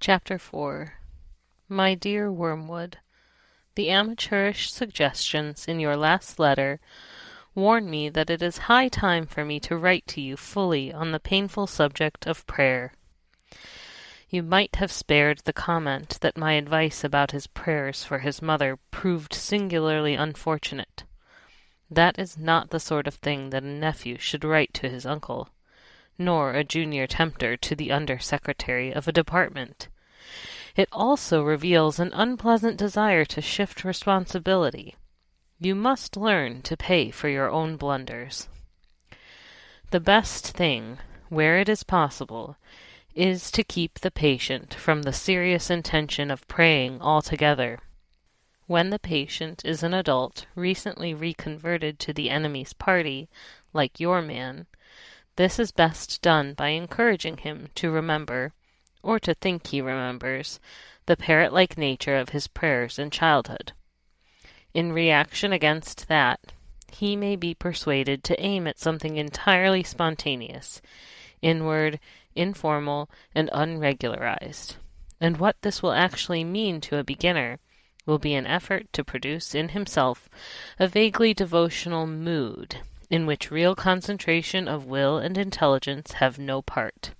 Chapter 4. My dear Wormwood, the amateurish suggestions in your last letter warn me that it is high time for me to write to you fully on the painful subject of prayer. You might have spared the comment that my advice about his prayers for his mother proved singularly unfortunate. That is not the sort of thing that a nephew should write to his uncle, nor a junior tempter to the under-secretary of a department. It also reveals an unpleasant desire to shift responsibility. You must learn to pay for your own blunders. The best thing, where it is possible, is to keep the patient from the serious intention of praying altogether. When the patient is an adult recently reconverted to the enemy's party, like your man, this is best done by encouraging him to remember, or to think he remembers, the parrot-like nature of his prayers in childhood. In reaction against that, he may be persuaded to aim at something entirely spontaneous, inward, informal, and unregularized. And what this will actually mean to a beginner will be an effort to produce in himself a vaguely devotional mood in which real concentration of will and intelligence have no part.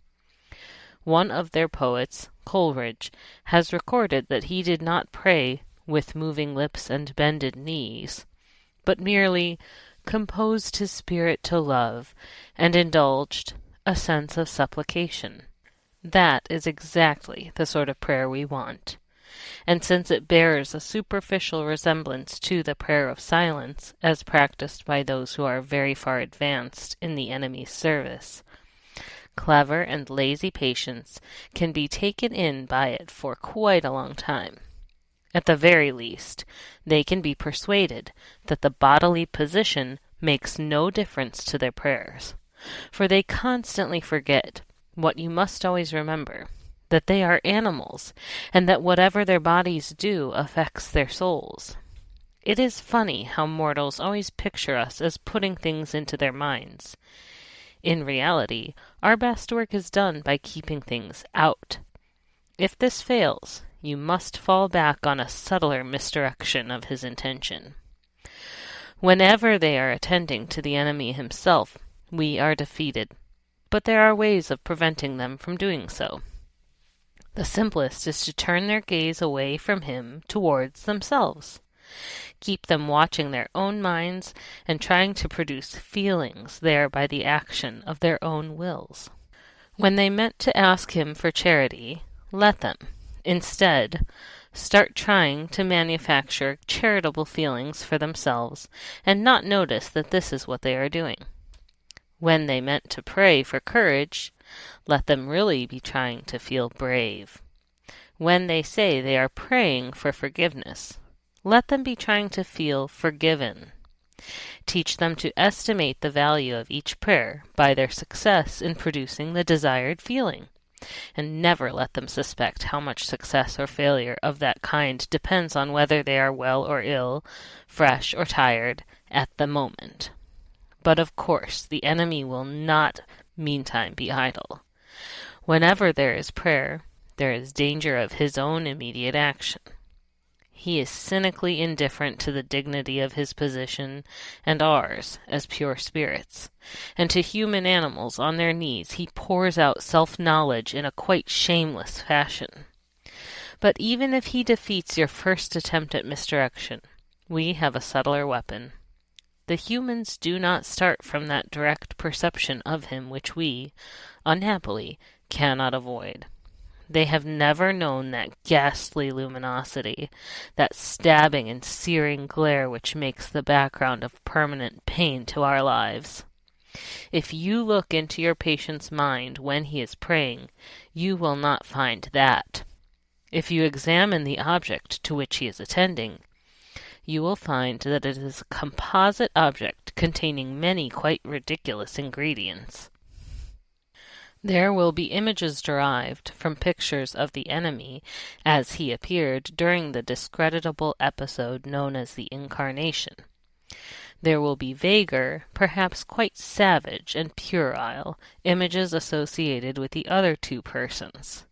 One of their poets, Coleridge, has recorded that he did not pray with moving lips and bended knees, but merely composed his spirit to love and indulged a sense of supplication. That is exactly the sort of prayer we want. And since it bears a superficial resemblance to the prayer of silence, as practiced by those who are very far advanced in the enemy's service, clever and lazy patients can be taken in by it for quite a long time. At the very least, they can be persuaded that the bodily position makes no difference to their prayers, for they constantly forget what you must always remember, that they are animals, and that whatever their bodies do affects their souls. It is funny how mortals always picture us as putting things into their minds. In reality, our best work is done by keeping things out. If this fails, you must fall back on a subtler misdirection of his intention. Whenever they are attending to the enemy himself, we are defeated, but there are ways of preventing them from doing so. The simplest is to turn their gaze away from him towards themselves. Keep them watching their own minds and trying to produce feelings there by the action of their own wills. When they meant to ask him for charity, let them, instead, start trying to manufacture charitable feelings for themselves and not notice that this is what they are doing. When they meant to pray for courage, let them really be trying to feel brave. When they say they are praying for forgiveness, let them be trying to feel forgiven. Teach them to estimate the value of each prayer by their success in producing the desired feeling, and never let them suspect how much success or failure of that kind depends on whether they are well or ill, fresh or tired, at the moment. But of course the enemy will not meantime be idle. Whenever there is prayer, there is danger of his own immediate action. He is cynically indifferent to the dignity of his position and ours as pure spirits, and to human animals on their knees he pours out self-knowledge in a quite shameless fashion. But even if he defeats your first attempt at misdirection, we have a subtler weapon. The humans do not start from that direct perception of him which we, unhappily, cannot avoid. They have never known that ghastly luminosity, that stabbing and searing glare which makes the background of permanent pain to our lives. If you look into your patient's mind when he is praying, you will not find that. If you examine the object to which he is attending, you will find that it is a composite object containing many quite ridiculous ingredients. There will be images derived from pictures of the enemy as he appeared during the discreditable episode known as the Incarnation. There will be vaguer, perhaps quite savage and puerile, images associated with the other two persons.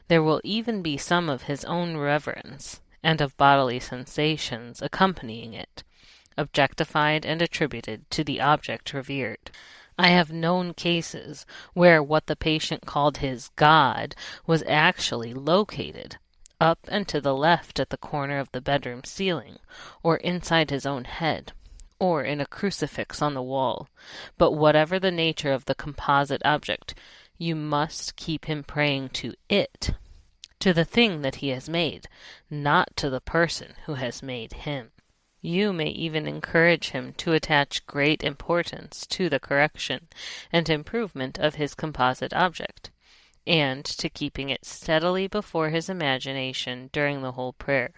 There will even be some of his own reverence, and of bodily sensations accompanying it, objectified and attributed to the object revered. I have known cases where what the patient called his God was actually located up and to the left at the corner of the bedroom ceiling, or inside his own head, or in a crucifix on the wall. But whatever the nature of the composite object, you must keep him praying to it, to the thing that he has made, not to the person who has made him. You may even encourage him to attach great importance to the correction and improvement of his composite object, and to keeping it steadily before his imagination during the whole prayer.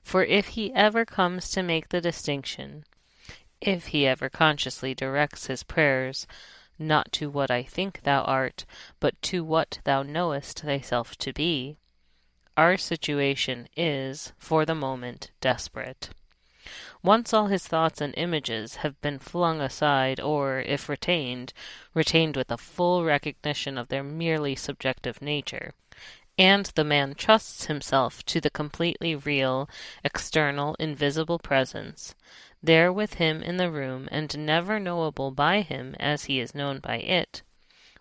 For if he ever comes to make the distinction, if he ever consciously directs his prayers, not to what I think thou art, but to what thou knowest thyself to be, our situation is, for the moment, desperate. Once all his thoughts and images have been flung aside, or, if retained with a full recognition of their merely subjective nature, and the man trusts himself to the completely real, external, invisible presence, there with him in the room and never knowable by him as he is known by it,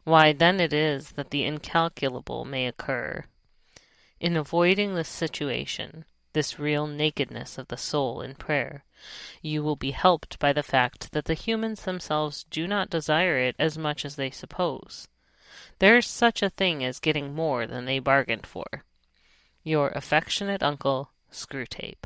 why then it is that the incalculable may occur. In avoiding this situation, this real nakedness of the soul in prayer, you will be helped by the fact that the humans themselves do not desire it as much as they suppose. There is such a thing as getting more than they bargained for. Your affectionate uncle, Screwtape.